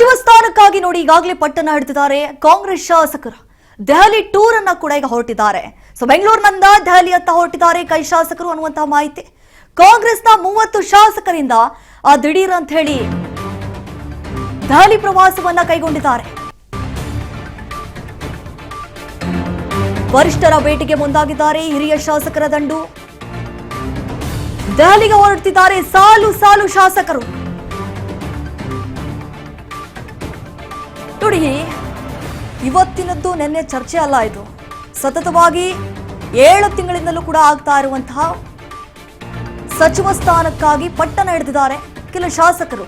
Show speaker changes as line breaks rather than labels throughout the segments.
ಸಚಿವ ಸ್ಥಾನಕ್ಕಾಗಿ ನೋಡಿ ಈಗಾಗಲೇ ಪಟ್ಟಣ ಹಿಡಿದಿದ್ದಾರೆ ಕಾಂಗ್ರೆಸ್ ಶಾಸಕರು. ದೆಹಲಿ ಟೂರ್ ಅನ್ನ ಕೂಡ ಈಗ ಹೊರಟಿದ್ದಾರೆ. ಸೊ ಬೆಂಗಳೂರಿನಿಂದ ದೆಹಲಿಯತ್ತ ಹೊರಟಿದ್ದಾರೆ ಕೈ ಶಾಸಕರು ಅನ್ನುವಂತಹ ಮಾಹಿತಿ. ಕಾಂಗ್ರೆಸ್ನ 30 ಶಾಸಕರಿಂದ ದಿಢೀರ್ ಅಂತ ಹೇಳಿ ದೆಹಲಿ ಪ್ರವಾಸವನ್ನ ಕೈಗೊಂಡಿದ್ದಾರೆ. ವರಿಷ್ಠರ ಭೇಟಿಗೆ ಮುಂದಾಗಿದ್ದಾರೆ ಹಿರಿಯ ಶಾಸಕರ ದಂಡು. ದೆಹಲಿಗೆ ಹೊರಡ್ತಿದ್ದಾರೆ ಸಾಲು ಸಾಲು ಶಾಸಕರು. ನೋಡಿ, ಇವತ್ತಿನದ್ದು ನಿನ್ನೆ ಚರ್ಚೆ ಅಲ್ಲ, ಇದು ಸತತವಾಗಿ 7 ತಿಂಗಳಿಂದಲೂ ಕೂಡ ಆಗ್ತಾ ಇರುವಂತಹ ಸಚಿವ ಸ್ಥಾನಕ್ಕಾಗಿ ಪಟ್ಟಣ ಹಿಡಿದಿದ್ದಾರೆ ಕೆಲ ಶಾಸಕರು.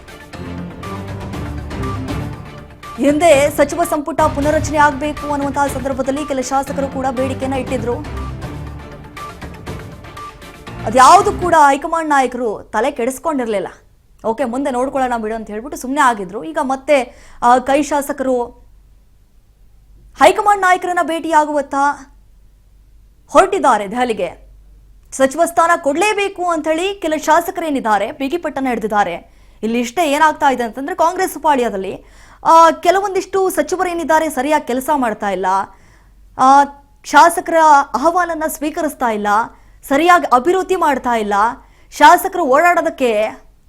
ಹಿಂದೆ ಸಚಿವ ಸಂಪುಟ ಪುನರಚನೆ ಆಗಬೇಕು ಅನ್ನುವಂತಹ ಸಂದರ್ಭದಲ್ಲಿ ಕೆಲ ಶಾಸಕರು ಕೂಡ ಬೇಡಿಕೆಯನ್ನ ಇಟ್ಟಿದ್ರು. ಅದ್ಯಾವುದು ಕೂಡ ಹೈಕಮಾಂಡ್ ನಾಯಕರು ತಲೆ ಕೆಡಿಸ್ಕೊಂಡಿರ್ಲಿಲ್ಲ. ಓಕೆ, ಮುಂದೆ ನೋಡ್ಕೊಳ್ಳೋಣ ಬಿಡು ಅಂತ ಹೇಳ್ಬಿಟ್ಟು ಸುಮ್ಮನೆ ಆಗಿದ್ರು. ಈಗ ಮತ್ತೆ ಕೈ ಶಾಸಕರು ಹೈಕಮಾಂಡ್ ನಾಯಕರನ್ನ ಭೇಟಿಯಾಗುವತ್ತ ಹೊರಟಿದ್ದಾರೆ ದೆಹಲಿಗೆ. ಸಚಿವ ಸ್ಥಾನ ಕೊಡಲೇಬೇಕು ಅಂತ ಹೇಳಿ ಕೆಲ ಶಾಸಕರೇನಿದ್ದಾರೆ ಬಿಗಿಪಟ್ಟನ್ನ ಹಿಡಿದಿದ್ದಾರೆ. ಇಲ್ಲಿ ಇಷ್ಟೇ ಏನಾಗ್ತಾ ಇದೆ ಅಂತಂದ್ರೆ, ಕಾಂಗ್ರೆಸ್ ಪಾಳ್ಯದಲ್ಲಿ ಕೆಲವೊಂದಿಷ್ಟು ಸಚಿವರೇನಿದ್ದಾರೆ ಸರಿಯಾಗಿ ಕೆಲಸ ಮಾಡ್ತಾ ಇಲ್ಲ, ಶಾಸಕರ ಅಹವಾಲನ್ನ ಸ್ವೀಕರಿಸ್ತಾ ಇಲ್ಲ, ಸರಿಯಾಗಿ ಅಭಿವೃದ್ಧಿ ಮಾಡ್ತಾ ಇಲ್ಲ, ಶಾಸಕರು ಓಡಾಡೋದಕ್ಕೆ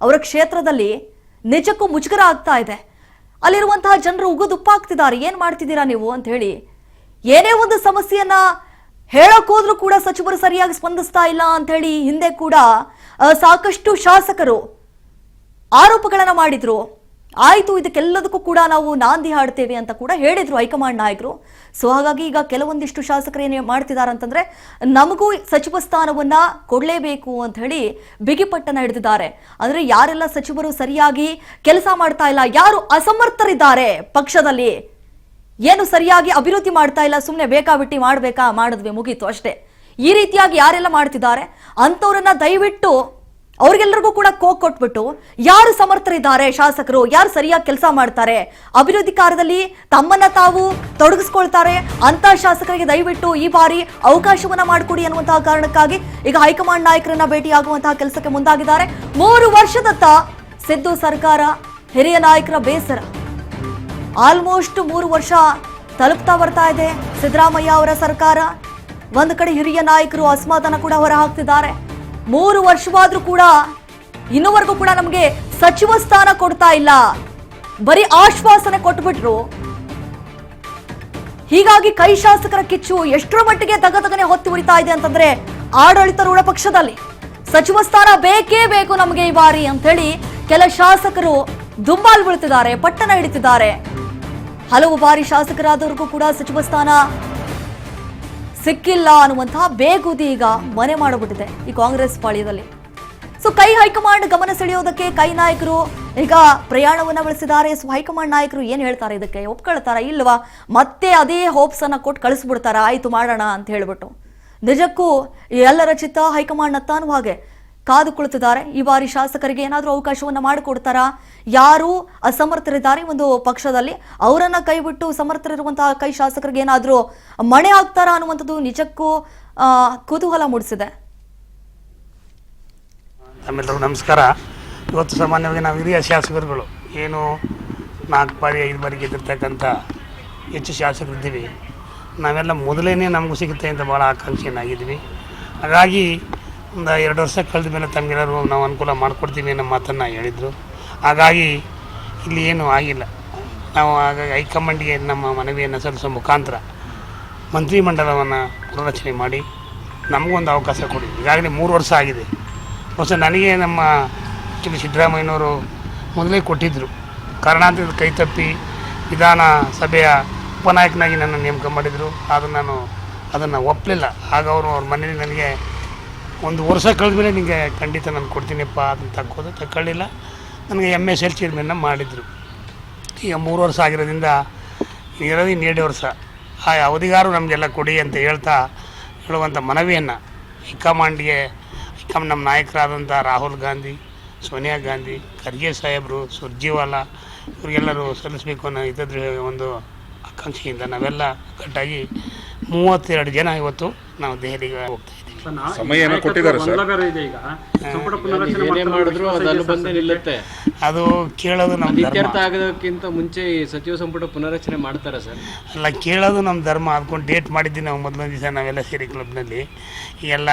ಅವರ ಕ್ಷೇತ್ರದಲ್ಲಿ ನಿಜಕ್ಕೂ ಮುಜುಗರ ಆಗ್ತಾ ಇದೆ. ಅಲ್ಲಿರುವಂತಹ ಜನರು ಉಗುದುಪ್ಪಾಗ್ತಿದ್ದಾರೆ, ಏನ್ ಮಾಡ್ತಿದ್ದೀರಾ ನೀವು ಅಂತ ಹೇಳಿ. ಏನೇ ಒಂದು ಸಮಸ್ಯೆಯನ್ನ ಹೇಳಕ್ ಹೋದ್ರೂ ಕೂಡ ಸಚಿವರು ಸರಿಯಾಗಿ ಸ್ಪಂದಿಸ್ತಾ ಇಲ್ಲ ಅಂತ ಹೇಳಿ ಹಿಂದೆ ಕೂಡ ಸಾಕಷ್ಟು ಶಾಸಕರು ಆರೋಪಗಳನ್ನ ಮಾಡಿದ್ರು. ಆಯ್ತು, ಇದಕ್ಕೆಲ್ಲದಕ್ಕೂ ಕೂಡ ನಾವು ನಾಂದಿ ಹಾಡ್ತೇವೆ ಅಂತ ಕೂಡ ಹೇಳಿದ್ರು ಹೈಕಮಾಂಡ್ ನಾಯಕರು. ಸೊ ಹಾಗಾಗಿ ಈಗ ಕೆಲವೊಂದಿಷ್ಟು ಶಾಸಕರು ಏನೇ ಮಾಡ್ತಿದ್ದಾರೆ ಅಂತಂದ್ರೆ, ನಮಗೂ ಸಚಿವ ಸ್ಥಾನವನ್ನ ಕೊಡಲೇಬೇಕು ಅಂತ ಹೇಳಿ ಬಿಗಿಪಟ್ಟನ್ನ ಹಿಡಿದಿದ್ದಾರೆ. ಅಂದ್ರೆ ಯಾರೆಲ್ಲ ಸಚಿವರು ಸರಿಯಾಗಿ ಕೆಲಸ ಮಾಡ್ತಾ ಇಲ್ಲ, ಯಾರು ಅಸಮರ್ಥರಿದ್ದಾರೆ ಪಕ್ಷದಲ್ಲಿ, ಏನು ಸರಿಯಾಗಿ ಅಭಿವೃದ್ಧಿ ಮಾಡ್ತಾ ಇಲ್ಲ, ಸುಮ್ಮನೆ ಬೇಕಾಬಿಟ್ಟಿ ಮಾಡಿದ್ವಿ ಮುಗೀತು ಅಷ್ಟೇ, ಈ ರೀತಿಯಾಗಿ ಯಾರೆಲ್ಲ ಮಾಡ್ತಿದ್ದಾರೆ ಅಂತವ್ರನ್ನ ದಯವಿಟ್ಟು ಅವ್ರಿಗೆಲ್ಲರಿಗೂ ಕೂಡ ಕೊಟ್ಬಿಟ್ಟು ಯಾರು ಸಮರ್ಥರಿದ್ದಾರೆ ಶಾಸಕರು, ಯಾರು ಸರಿಯಾಗಿ ಕೆಲಸ ಮಾಡ್ತಾರೆ, ಅಭಿವೃದ್ಧಿ ಕಾರ್ಯದಲ್ಲಿ ತಮ್ಮನ್ನ ತಾವು ತೊಡಗಿಸ್ಕೊಳ್ತಾರೆ ಅಂತ ಶಾಸಕರಿಗೆ ದಯವಿಟ್ಟು ಈ ಬಾರಿ ಅವಕಾಶವನ್ನ ಮಾಡಿಕೊಡಿ ಅನ್ನುವಂತಹ ಕಾರಣಕ್ಕಾಗಿ ಈಗ ಹೈಕಮಾಂಡ್ ನಾಯಕರನ್ನ ಭೇಟಿಯಾಗುವಂತಹ ಕೆಲಸಕ್ಕೆ ಮುಂದಾಗಿದ್ದಾರೆ. 3 ವರ್ಷದತ್ತ ಸಿದ್ದು ಸರ್ಕಾರ, ಹಿರಿಯ ನಾಯಕರ ಬೇಸರ. ಆಲ್ಮೋಸ್ಟ್ 3 ವರ್ಷ ತಲುಪ್ತಾ ಬರ್ತಾ ಇದೆ ಸಿದ್ದರಾಮಯ್ಯ ಅವರ ಸರ್ಕಾರ. ಒಂದು ಕಡೆ ಹಿರಿಯ ನಾಯಕರು ಅಸಮಾಧಾನ ಕೂಡ ಹೊರ ಹಾಕ್ತಿದ್ದಾರೆ. 3 ವರ್ಷವಾದ್ರೂ ಕೂಡ ಇನ್ನುವರೆಗೂ ಕೂಡ ನಮಗೆ ಸಚಿವ ಸ್ಥಾನ ಕೊಡ್ತಾ ಇಲ್ಲ, ಬರೀ ಆಶ್ವಾಸನೆ ಕೊಟ್ಬಿಟ್ರು. ಹೀಗಾಗಿ ಕೈ ಶಾಸಕರ ಕಿಚ್ಚು ಎಷ್ಟರ ಮಟ್ಟಿಗೆ ತಗತಗನೆ ಹೊತ್ತಿ ಉರಿತಾ ಇದೆ ಅಂತಂದ್ರೆ, ಆಡಳಿತಾರೂಢ ಪಕ್ಷದಲ್ಲಿ ಸಚಿವ ಸ್ಥಾನ ಬೇಕೇ ಬೇಕು ನಮಗೆ ಈ ಬಾರಿ ಅಂತ ಹೇಳಿ ಕೆಲ ಶಾಸಕರು ದುಂಬಾಲು ಬೀಳ್ತಿದ್ದಾರೆ, ಪಟ್ಟಣ ಹಿಡಿತಿದ್ದಾರೆ. ಹಲವು ಬಾರಿ ಶಾಸಕರಾದವರಿಗೂ ಕೂಡ ಸಚಿವ ಸ್ಥಾನ ಸಿಕ್ಕಿಲ್ಲ ಅನ್ನುವಂತಹ ಬೇಗುದಿ ಈಗ ಮನೆ ಮಾಡಿಬಿಟ್ಟಿದೆ ಈ ಕಾಂಗ್ರೆಸ್ ಪಾಳ್ಯದಲ್ಲಿ. ಸೊ ಕೈ ಹೈಕಮಾಂಡ್ ಗಮನ ಸೆಳೆಯೋದಕ್ಕೆ ಕೈ ನಾಯಕರು ಈಗ ಪ್ರಯಾಣವನ್ನ ಬೆಳೆಸಿದ್ದಾರೆ. ಸೊ ಹೈಕಮಾಂಡ್ ನಾಯಕರು ಏನ್ ಹೇಳ್ತಾರೆ, ಇದಕ್ಕೆ ಒಪ್ಕೊಳ್ತಾರ ಇಲ್ವಾ, ಮತ್ತೆ ಅದೇ ಹೋಪ್ಸ್ ಅನ್ನ ಕೊಟ್ಟು ಕಳಿಸ್ಬಿಡ್ತಾರ, ಆಯ್ತು ಮಾಡೋಣ ಅಂತ ಹೇಳ್ಬಿಟ್ಟು. ನಿಜಕ್ಕೂ ಎಲ್ಲರ ಚಿತ್ತ ಹೈಕಮಾಂಡ್ ಅತ್ತ ಅನ್ನುವ ಹಾಗೆ ಕಾದು ಕುಳಿತಿದ್ದಾರೆ. ಈ ಬಾರಿ ಶಾಸಕರಿಗೆ ಏನಾದರೂ ಅವಕಾಶವನ್ನ ಮಾಡಿಕೊಡ್ತಾರಾ, ಯಾರು ಅಸಮರ್ಥರಿದ್ದಾರೆ ಒಂದು ಪಕ್ಷದಲ್ಲಿ ಅವರನ್ನ ಕೈ ಬಿಟ್ಟು ಸಮರ್ಥರಿರುವಂತಹ ಕೈ ಶಾಸಕರಿಗೆ ಏನಾದರೂ ಮಣೆ ಆಗ್ತಾರಾ ಅನ್ನುವಂಥದ್ದು ನಿಜಕ್ಕೂ ಕುತೂಹಲ ಮೂಡಿಸಿದೆ.
ತಮ್ಮೆಲ್ಲರಿಗೂ ನಮಸ್ಕಾರ. ಇವತ್ತು ಸಾಮಾನ್ಯವಾಗಿ ನಾವು ಹಿರಿಯ ಶಾಸಕರುಗಳು ಏನು 4 ಬಾರಿ 5 ಬಾರಿ ಗೆದ್ದಿರ್ತಕ್ಕಂಥ ಹೆಚ್ಚು ಶಾಸಕರಿದ್ದೀವಿ. ನಾವೆಲ್ಲ ಮೊದಲೇ ನಮಗೂ ಸಿಗುತ್ತೆ ಅಂತ ಭಾಳ ಆಕಾಂಕ್ಷೆಯನ್ನಾಗಿದ್ದೀವಿ. ಹಾಗಾಗಿ ಒಂದು 2 ವರ್ಷ ಕಳೆದ ಮೇಲೆ ತಮಗೆಲ್ಲರೂ ನಾವು ಅನುಕೂಲ ಮಾಡಿಕೊಡ್ತೀವಿ ಅನ್ನೋ ಮಾತನ್ನು ಹೇಳಿದರು. ಹಾಗಾಗಿ ಇಲ್ಲಿ ಏನೂ ಆಗಿಲ್ಲ. ನಾವು ಹಾಗಾಗಿ ಹೈಕಮಾಂಡ್ಗೆ ನಮ್ಮ ಮನವಿಯನ್ನು ಸಲ್ಲಿಸೋ ಮುಖಾಂತರ ಮಂತ್ರಿಮಂಡಲವನ್ನು ಪುನರಚನೆ ಮಾಡಿ ನಮಗೊಂದು ಅವಕಾಶ ಕೊಡಿ. ಈಗಾಗಲೇ 3 ವರ್ಷ ಆಗಿದೆ. ಹೊಸ ನನಗೆ ನಮ್ಮ ಆ್ಯಕ್ಚುಲಿ ಸಿದ್ದರಾಮಯ್ಯನವರು ಮೊದಲೇ ಕೊಟ್ಟಿದ್ದರು. ಕಾರಣಾಂತರದ ಕೈ ತಪ್ಪಿ ವಿಧಾನಸಭೆಯ ಉಪನಾಯಕನಾಗಿ ನನ್ನ ನೇಮಕ ಮಾಡಿದರು. ಆದರೂ ನಾನು ಅದನ್ನು ಒಪ್ಪಲಿಲ್ಲ. ಆಗ ಅವರು ಅವ್ರ ಮನೇಲಿ ನನಗೆ 1 ವರ್ಷ ಕಳೆದ ಮೇಲೆ ನಿಮಗೆ ಖಂಡಿತ ನಾನು ಕೊಡ್ತೀನಿಪ್ಪ ಅದನ್ನು ತಗೊಳ್ಳಿಲ್ಲ. ನನಗೆ MSL ಚೇರ್ಮನ್ನ ಮಾಡಿದರು. ಈಗ 3 ವರ್ಷ ಆಗಿರೋದ್ರಿಂದ ಇರೋದು 2 ವರ್ಷ ಆ ಅವಧಿಗಾರು ನಮಗೆಲ್ಲ ಕೊಡಿ ಅಂತ ಹೇಳುವಂಥ ಮನವಿಯನ್ನು ಹೈಕಮಾಂಡ್ಗೆ ನಮ್ಮ ನಾಯಕರಾದಂಥ ರಾಹುಲ್ ಗಾಂಧಿ, ಸೋನಿಯಾ ಗಾಂಧಿ, ಖರ್ಗೆ ಸಾಹೇಬರು, ಸುರ್ಜಿವಾಲಾ ಇವರಿಗೆಲ್ಲರೂ ಸಲ್ಲಿಸಬೇಕು ಅನ್ನೋ ಇದ್ದದ್ರ ಒಂದು ಆಕಾಂಕ್ಷೆಯಿಂದ ನಾವೆಲ್ಲ ಒಗ್ಗಟ್ಟಾಗಿ 32 ಜನ ಇವತ್ತು ನಾವು ದೆಹಲಿಗೆ ಹೋಗ್ತಾಯಿದ್ದೀವಿ.
ಸಮಯ ಏನೋ ಕೊಟ್ಟಿದ್ದಾರೆ ಸರ್.
ಇದೆ ಈಗ ಸಂಪುಟ ಪುನರ್ರಚನೆ
ಏನೇ ಮಾಡಿದ್ರು ಅದು ಅಲ್ಲಿ ಬಂದೇ ನಿಲ್ಲುತ್ತೆ.
ಅದು ಕೇಳೋದು ನಮ್ಮ ಧರ್ಮ.
ಇತ್ಯರ್ಥ ಆಗೋದಕ್ಕಿಂತ ಮುಂಚೆ ಈ ಸಚಿವ ಸಂಪುಟ ಪುನರ್ರಚನೆ ಮಾಡ್ತಾರೆ ಸರ್.
ಅಲ್ಲ, ಕೇಳೋದು ನಮ್ಮ ಧರ್ಮ. ಅದಕ್ಕೊಂದು ಡೇಟ್ ಮಾಡಿದ್ವಿ ನಾವು ಮೊದಲನೇ ದಿವಸ ನಾವೆಲ್ಲ ಸೇರಿ ಕ್ಲಬ್ನಲ್ಲಿ. ಎಲ್ಲ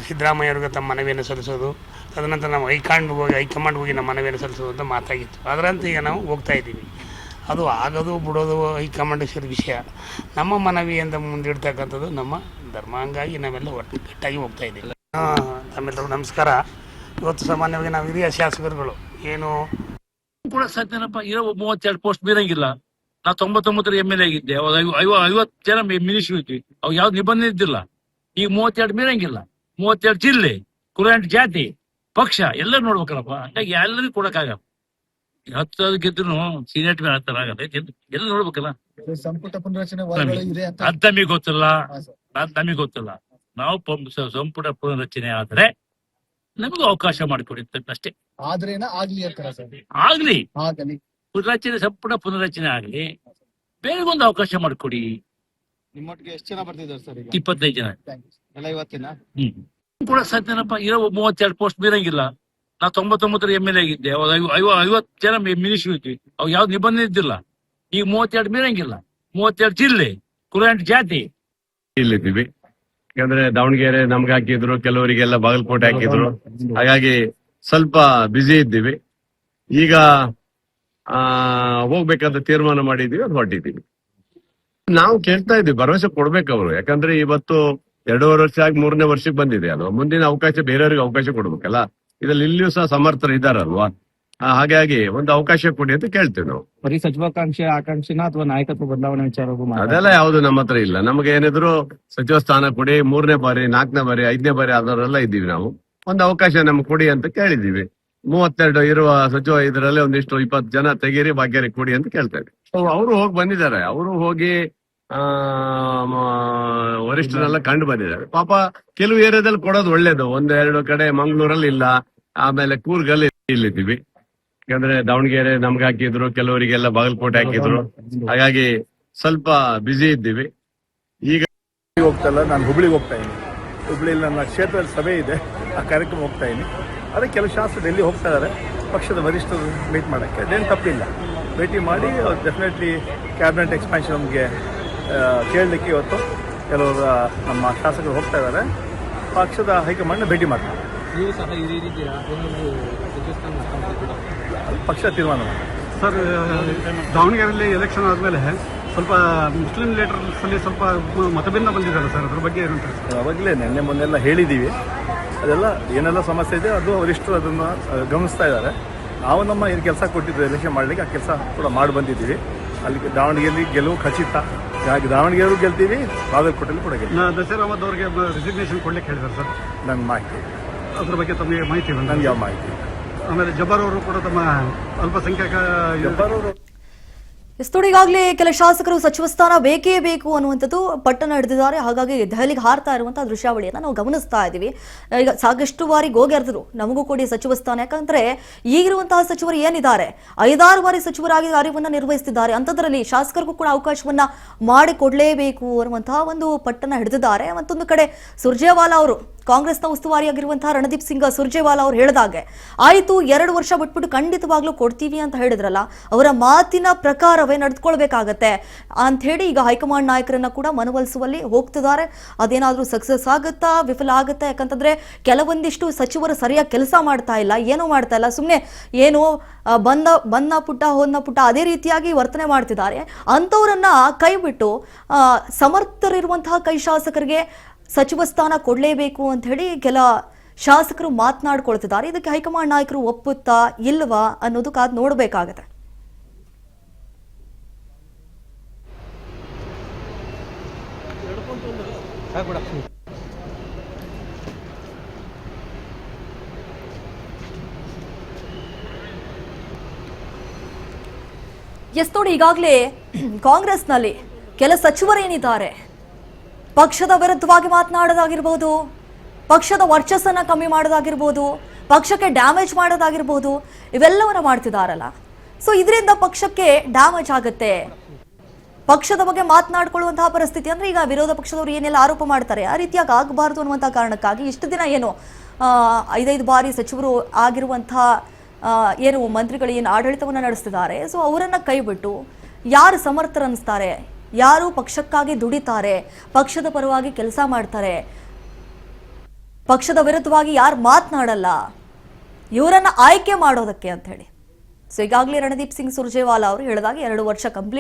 ಸಿದ್ದರಾಮಯ್ಯವ್ರಿಗೆ ತಮ್ಮ ಮನವಿಯನ್ನು ಸಲ್ಲಿಸೋದು, ತದನಂತರ ನಾವು ಹೈಕಮಾಂಡ್ಗೆ ಹೋಗಿ ನಮ್ಮ ಮನವಿಯನ್ನು ಸಲ್ಲಿಸೋದು ಅಂತ ಮಾತಾಗಿತ್ತು. ಅದರಂತೆ ಈಗ ನಾವು ಹೋಗ್ತಾ ಇದ್ದೀವಿ. ಅದು ಆಗೋದು ಬಿಡೋದು ಹೈಕಮಾಂಡ್ ಸೇರಿ ವಿಷಯ. ನಮ್ಮ ಮನವಿಯಿಂದ ಮುಂದಿಡ್ತಕ್ಕಂಥದ್ದು ನಮ್ಮ ಧರ್ಮ. ಹಂಗಾಗಿ ನಾವೆಲ್ಲ ಒಟ್ಟುಗಟ್ಟಾಗಿ ಹೋಗ್ತಾ ಇದ್ದೀವಿ. ತಮ್ಮೆಲ್ಲರಿಗೂ ನಮಸ್ಕಾರ. ಇವತ್ತು ಸಾಮಾನ್ಯವಾಗಿ ನಾವು ಹಿರಿಯ ಶಾಸಕರುಗಳು ಏನು
ಕೂಡ ಸಾಧ್ಯನಪ್ಪ. ಇರೋ 32 ಪೋಸ್ಟ್ ಬೀರಂಗಿಲ್ಲ. ನಾವು 99 MLA ಆಗಿದ್ದೆ. 50 ಜನ ಮಿನಿಸ್ಟ್ರಿ ಇದ್ವಿ. ಅವು ಯಾವ್ದು ನಿಬಂಧನೆ ಇದ್ದಿಲ್ಲ. ಈಗ 32 ಬೀರಂಗಿಲ್ಲ. 32 ಜಿಲ್ಲೆ, ಕುರಾಂಟ್ ಜಾತಿ, ಪಕ್ಷ ಎಲ್ಲ ನೋಡ್ಬೇಕಲ್ಲಪ್ಪ. ಹಾಗಾಗಿ ಎಲ್ಲರಿಗೂ ಕೊಡಕ್ಕಾಗಲ್ಲ. 10 ಗೆದ್ರು ಸೀನಿಯರ್ ಮೇಲೆ ಹತ್ತರ ಆಗಲ್ಲ. ಎಲ್ಲ ನೋಡ್ಬೇಕಲ್ಲ.
ಸಂಪುಟ ಪುನರ್ರಚನೆ
ಅದ್ ನಮಗೆ ಗೊತ್ತಿಲ್ಲ. ಗೊತ್ತಿಲ್ಲ. ನಾವು ಸಂಪುಟ ಪುನರ್ರಚನೆ ಆದ್ರೆ ನಮಗೂ ಅವಕಾಶ ಮಾಡಿಕೊಡಿ ಅಷ್ಟೇ.
ಆದ್ರೇನ ಆಗ್ಲಿ ಅಂತಾರ ಸರ್.
ಆಗ್ಲಿ
ಆಗಲಿ
ಸಂಪುಟ ಪುನರ್ರಚನೆ ಆಗ್ಲಿ. ಬೇರೆಗೊಂದು ಅವಕಾಶ ಮಾಡಿಕೊಡಿ.
ನಿಮ್ಮೊಟ್ಟಿಗೆ ಎಷ್ಟು ಜನ ಬರ್ತಿದ್ದಾರೆ ಸರ್ ಈಗ?
25 ಜನ
ಎಲ್ಲ ಇವತ್ತಿನ
ಕೂಡ ಸಾಧ್ಯನಪ್ಪ. ಇರೋ 32 ಪೋಸ್ಟ್ ಬೀರಂಗಿಲ್ಲ. ನಾವು 99 MLA ಆಗಿದ್ದೆ. 50 ಜನ ಮಿನಿಸ್ಟ್ರಿ ಇದ್ವಿ. ಅವು ಯಾವ್ದು ನಿಬಂಧನೆ ಇದ್ದಿಲ್ಲ. ಈಗ 32 ಬೀರಂಗಿಲ್ಲ. 32 ಜಿಲ್ಲೆ, ಕುರಾಂಟ್ ಜಾತಿ.
ಇಲ್ಲಿದ್ದೀವಿ. ಯಾಕಂದ್ರೆ ದಾವಣಗೆರೆ ನಮ್ಗೆ ಹಾಕಿದ್ರು, ಕೆಲವರಿಗೆಲ್ಲ ಬಾಗಲಕೋಟೆ ಹಾಕಿದ್ರು. ಹಾಗಾಗಿ ಸ್ವಲ್ಪ ಬ್ಯುಸಿ ಇದ್ದೀವಿ. ಈಗ ಹೋಗ್ಬೇಕಂತ ತೀರ್ಮಾನ ಮಾಡಿದೀವಿ, ಅದು ಹೊರಟಿದ್ದೀವಿ. ನಾವು ಕೇಳ್ತಾ ಇದ್ವಿ, ಭರವಸೆ ಕೊಡ್ಬೇಕು ಅವರು. ಯಾಕಂದ್ರೆ ಇವತ್ತು 2.5 ವರ್ಷ ಆಗಿ 3ನೇ ವರ್ಷಕ್ಕೆ ಬಂದಿದೆ. ಅದು ಮುಂದಿನ ಅವಕಾಶ ಬೇರೆಯವ್ರಿಗೆ ಅವಕಾಶ ಕೊಡ್ಬೇಕಲ್ಲ. ಇದ್ರಲ್ಲಿ ಇಲ್ಲಿಯೂ ಸಹ ಸಮರ್ಥರು ಇದ್ದಾರಲ್ವಾ. ಹಾಗಾಗಿ ಒಂದು ಅವಕಾಶ ಕೊಡಿ ಅಂತ ಕೇಳ್ತೇವೆ ನಾವು.
ಬರೀ ಸಚಿವಾಕಾಂಕ್ಷೆ ಆಕಾಂಕ್ಷಿನ ಅಥವಾ ನಾಯಕತ್ವ ಬದಲಾವಣೆ ವಿಚಾರಕ್ಕೂ
ಅದೆಲ್ಲ ಯಾವ್ದು ನಮ್ಮ ಹತ್ರ ಇಲ್ಲ. ನಮ್ಗೆ ಏನಿದ್ರು ಸಚಿವ ಸ್ಥಾನ ಕೊಡಿ, 3ನೇ ಬಾರಿ, 4ನೇ ಬಾರಿ, 5ನೇ ಬಾರಿ ಆದವರೆಲ್ಲ ಇದ್ದೀವಿ. ನಾವು ಒಂದು ಅವಕಾಶ ನಮ್ಗೆ ಕೊಡಿ ಅಂತ ಕೇಳಿದೀವಿ. 32 ಇರುವ ಸಚಿವ ಇದರಲ್ಲಿ ಒಂದಿಷ್ಟು 20 ಜನ ತೆಗೀರಿ, ಭಾಗ್ಯರಿಗೆ ಕೊಡಿ ಅಂತ ಕೇಳ್ತಾ ಇದ್ವಿ. ಅವರು ಹೋಗಿ ಬಂದಿದ್ದಾರೆ. ಅವರು ಹೋಗಿ ವರಿಷ್ಠರೆಲ್ಲ ಕಂಡು ಬಂದಿದ್ದಾರೆ. ಪಾಪ ಕೆಲವು ಏರಿಯಾದಲ್ಲಿ ಕೊಡೋದು ಒಳ್ಳೇದು. 1-2 ಕಡೆ ಮಂಗಳೂರಲ್ಲಿ ಇಲ್ಲ, ಆಮೇಲೆ ಕೂರ್ಗಲ್ಲಿ ಇಲ್ಲಿದ್ದೀವಿ. ಯಾಕಂದ್ರೆ ದಾವಣಗೆರೆ ನಮ್ಗೆ ಹಾಕಿದ್ರು, ಕೆಲವರಿಗೆಲ್ಲ ಬಾಗಲಕೋಟೆ ಹಾಕಿದ್ರು. ಹಾಗಾಗಿ ಸ್ವಲ್ಪ ಬ್ಯುಸಿ ಇದ್ದೀವಿ. ಈಗ
ಹೋಗ್ತಾ ಇಲ್ಲ, ನಾನು ಹುಬ್ಳಿಗೆ ಹೋಗ್ತಾ ಇದ್ದೀನಿ. ಹುಬ್ಳಿಯಲ್ಲಿ ನನ್ನ ಕ್ಷೇತ್ರದ ಸಭೆ ಇದೆ, ಆ ಕಾರ್ಯಕ್ರಮ ಹೋಗ್ತಾ ಇದ್ದೀನಿ. ಅದಕ್ಕೆ ಕೆಲವು ಶಾಸಕರು ಡೆಲ್ಲಿ ಹೋಗ್ತಾ ಇದ್ದಾರೆ ಪಕ್ಷದ ವರಿಷ್ಠರು ಮೀಟ್ ಮಾಡೋಕ್ಕೆ. ಅದೇನು ತಪ್ಪಿಲ್ಲ, ಭೇಟಿ ಮಾಡಿ ಡೆಫಿನೆಟ್ಲಿ ಕ್ಯಾಬಿನೆಟ್ ಎಕ್ಸ್ಪಾನ್ಷನ್ ನಮಗೆ ಕೇಳಲಿಕ್ಕೆ ಇವತ್ತು ಕೆಲವರು ನಮ್ಮ ಶಾಸಕರು ಹೋಗ್ತಾ ಇದ್ದಾರೆ. ಪಕ್ಷದ ಹೈಕಮಾಂಡ್ನ ಭೇಟಿ ಮಾಡ್ತಾರೆ.
ನೀವು ಸಹ
ಅದು ಪಕ್ಷ ತೀರ್ಮಾನ.
ಸರ್, ದಾವಣಗೆರೆಯಲ್ಲಿ ಎಲೆಕ್ಷನ್ ಆದಮೇಲೆ ಸ್ವಲ್ಪ ಮುಸ್ಲಿಂ ಲೀಡರ್ಸ್ ಅಲ್ಲಿ ಸ್ವಲ್ಪ ಮತಭಿನ್ನ ಬಂದಿದ್ದಾರೆ ಸರ್. ಅದ್ರ ಬಗ್ಗೆ ಏನಂತಾರೆ?
ಅವಾಗಲೇ ನಿನ್ನೆ ಮೊನ್ನೆಲ್ಲ ಹೇಳಿದ್ದೀವಿ. ಅದೆಲ್ಲ ಏನೆಲ್ಲ ಸಮಸ್ಯೆ ಇದೆ ಅದು ವರಿಷ್ಠರು ಅದನ್ನು ಗಮನಿಸ್ತಾ ಇದ್ದಾರೆ. ನಾವು ನಮ್ಮ ಏನು ಕೆಲಸ ಕೊಟ್ಟಿದ್ದು ಎಲೆಕ್ಷನ್ ಮಾಡಲಿಕ್ಕೆ ಆ ಕೆಲಸ ಕೂಡ ಮಾಡಿ ಬಂದಿದ್ದೀವಿ. ಅಲ್ಲಿ ದಾವಣಗೆರೆಯಲ್ಲಿ ಗೆಲುವು ಖಚಿತ. ಹಾಗೆ ದಾವಣಗೆರೆಯವರು ಗೆಲ್ತೀವಿ, ಬಾಗಲಕೋಟೆಯಲ್ಲಿ ಕೂಡ ಗೆಲ್ತೀವಿ.
ದಸರಾ ಅಹಮದ್ ಅವರಿಗೆ ರೆಸಿಗ್ನೇಷನ್ ಕೊಡ್ಲಿಕ್ಕೆ ಹೇಳಿದ್ದಾರೆ ಸರ್.
ನನ್ನ ಮಾಹಿತಿ
ಅದ್ರ ಬಗ್ಗೆ ತಮಗೆ ಮಾಹಿತಿ ಇಲ್ಲ?
ನನಗೆ ಯಾವ ಮಾಹಿತಿ.
ಆಮೇಲೆ ಜಬ್ಬಾರ್ ಅವರು ಕೂಡ ತಮ್ಮ ಅಲ್ಪಸಂಖ್ಯಾತ
ಈಗಾಗಲೇ ಕೆಲ ಶಾಸಕರು ಸಚಿವ ಸ್ಥಾನ ಬೇಕೇ ಬೇಕು ಅನ್ನುವಂಥದ್ದು ಪಟ್ಟಣ ಹಿಡಿದಿದ್ದಾರೆ. ಹಾಗಾಗಿ ದೆಹಲಿಗೆ ಹಾರ್ತಾ ಇರುವಂತಹ ದೃಶ್ಯಾವಳಿಯನ್ನು ನಾವು ಗಮನಿಸ್ತಾ ಇದ್ದೀವಿ. ಈಗ ಸಾಕಷ್ಟು ಬಾರಿ ಗೋಗೆರ್ದರು ನಮಗೂ ಕೊಡಿ ಸಚಿವ ಸ್ಥಾನ. ಯಾಕಂದ್ರೆ ಈಗಿರುವಂತಹ ಸಚಿವರು ಏನಿದ್ದಾರೆ 5-6 ಬಾರಿ ಸಚಿವರಾಗಿ ಕಾರ್ಯವನ್ನು ನಿರ್ವಹಿಸುತ್ತಿದ್ದಾರೆ. ಅಂಥದ್ರಲ್ಲಿ ಶಾಸಕರಿಗೂ ಕೂಡ ಅವಕಾಶವನ್ನ ಮಾಡಿಕೊಡ್ಲೇಬೇಕು ಅನ್ನುವಂತಹ ಒಂದು ಪಟ್ಟಣ ಹಿಡಿದಿದ್ದಾರೆ. ಮತ್ತೊಂದು ಕಡೆ ಸುರ್ಜೇವಾಲಾ ಅವರು, ಕಾಂಗ್ರೆಸ್ನ ಉಸ್ತುವಾರಿಯಾಗಿರುವಂತಹ ರಣದೀಪ್ ಸಿಂಗ್ ಸುರ್ಜೇವಾಲಾ ಅವರು ಹೇಳಿದಾಗೆ ಆಯ್ತು 2 ವರ್ಷ ಬಿಟ್ಬಿಟ್ಟು ಖಂಡಿತವಾಗ್ಲೂ ಕೊಡ್ತೀವಿ ಅಂತ ಹೇಳಿದ್ರಲ್ಲ, ಅವರ ಮಾತಿನ ಪ್ರಕಾರವೇ ನಡೆದುಕೊಳ್ಬೇಕಾಗತ್ತೆ ಅಂತ ಹೇಳಿ ಈಗ ಹೈಕಮಾಂಡ್ ನಾಯಕರನ್ನ ಕೂಡ ಮನವೊಲಿಸುವಲ್ಲಿ ಹೋಗ್ತಿದ್ದಾರೆ. ಅದೇನಾದ್ರೂ ಸಕ್ಸಸ್ ಆಗುತ್ತಾ, ವಿಫಲ ಆಗುತ್ತಾ? ಯಾಕಂತಂದ್ರೆ ಕೆಲವೊಂದಿಷ್ಟು ಸಚಿವರು ಸರಿಯಾಗಿ ಕೆಲಸ ಮಾಡ್ತಾ ಇಲ್ಲ, ಏನೂ ಮಾಡ್ತಾ ಇಲ್ಲ, ಸುಮ್ಮನೆ ಏನೋ ಬಂದ ಪುಟ್ಟ ಹೋದ್ನ ಪುಟ್ಟ ಅದೇ ರೀತಿಯಾಗಿ ವರ್ತನೆ ಮಾಡ್ತಿದ್ದಾರೆ. ಅಂಥವ್ರನ್ನ ಕೈ ಬಿಟ್ಟು ಸಮರ್ಥರಿರುವಂತಹ ಕೈ ಶಾಸಕರಿಗೆ ಸಚಿವ ಸ್ಥಾನ ಕೊಡಲೇಬೇಕು ಅಂತ ಹೇಳಿ ಕೆಲ ಶಾಸಕರು ಮಾತನಾಡ್ಕೊಳ್ತಿದ್ದಾರೆ. ಇದಕ್ಕೆ ಹೈಕಮಾಂಡ್ ನಾಯಕರು ಒಪ್ಪುತ್ತಾ ಇಲ್ವಾ ಅನ್ನೋದು ಕಾದ್ ನೋಡಬೇಕಾಗತ್ತೆ. ಎಸ್ ನೋಡಿ, ಈಗಾಗಲೇ ಕಾಂಗ್ರೆಸ್ನಲ್ಲಿ ಕೆಲ ಸಚಿವರೇನಿದ್ದಾರೆ ಪಕ್ಷದ ವಿರುದ್ಧವಾಗಿ ಮಾತನಾಡೋದಾಗಿರ್ಬೋದು, ಪಕ್ಷದ ವರ್ಚಸ್ಸನ್ನ ಕಮ್ಮಿ ಮಾಡೋದಾಗಿರ್ಬೋದು, ಪಕ್ಷಕ್ಕೆ ಡ್ಯಾಮೇಜ್ ಮಾಡೋದಾಗಿರ್ಬೋದು, ಇವೆಲ್ಲವನ್ನ ಮಾಡ್ತಿದ್ದಾರಲ್ಲ. ಸೊ ಇದರಿಂದ ಪಕ್ಷಕ್ಕೆ ಡ್ಯಾಮೇಜ್ ಆಗುತ್ತೆ, ಪಕ್ಷದ ಬಗ್ಗೆ ಮಾತನಾಡ್ಕೊಳ್ಳುವಂತಹ ಪರಿಸ್ಥಿತಿ. ಅಂದ್ರೆ ಈಗ ವಿರೋಧ ಪಕ್ಷದವರು ಏನೆಲ್ಲ ಆರೋಪ ಮಾಡ್ತಾರೆ ಆ ರೀತಿಯಾಗಿ ಆಗಬಾರದು ಅನ್ನುವಂತಹ ಕಾರಣಕ್ಕಾಗಿ ಇಷ್ಟು ದಿನ ಏನು 5 ಬಾರಿ ಸಚಿವರು ಆಗಿರುವಂತಹ ಏನು ಮಂತ್ರಿಗಳು ಏನು ಆಡಳಿತವನ್ನ ನಡೆಸ್ತಿದ್ದಾರೆ, ಸೊ ಅವರನ್ನ ಕೈಬಿಟ್ಟು ಯಾರು ಸಮರ್ಥರನ್ನಿಸ್ತಾರೆ, ಯಾರು ಪಕ್ಷಕ್ಕಾಗಿ ದುಡಿತಾರೆ, ಪಕ್ಷದ ಪರವಾಗಿ ಕೆಲಸ ಮಾಡ್ತಾರೆ, ಪಕ್ಷದ ವಿರುದ್ಧವಾಗಿ ಯಾರು ಮಾತನಾಡಲ್ಲ, ಇವರನ್ನ ಆಯ್ಕೆ ಮಾಡೋದಕ್ಕೆ ಅಂತ ಹೇಳಿ. ಸೊ ಈಗಾಗಲೇ ರಣದೀಪ್ ಸಿಂಗ್ ಸುರ್ಜೇವಾಲಾ ಅವರು ಹೇಳಿದಾಗ 2 ವರ್ಷ ಕಂಪ್ಲೀಟ್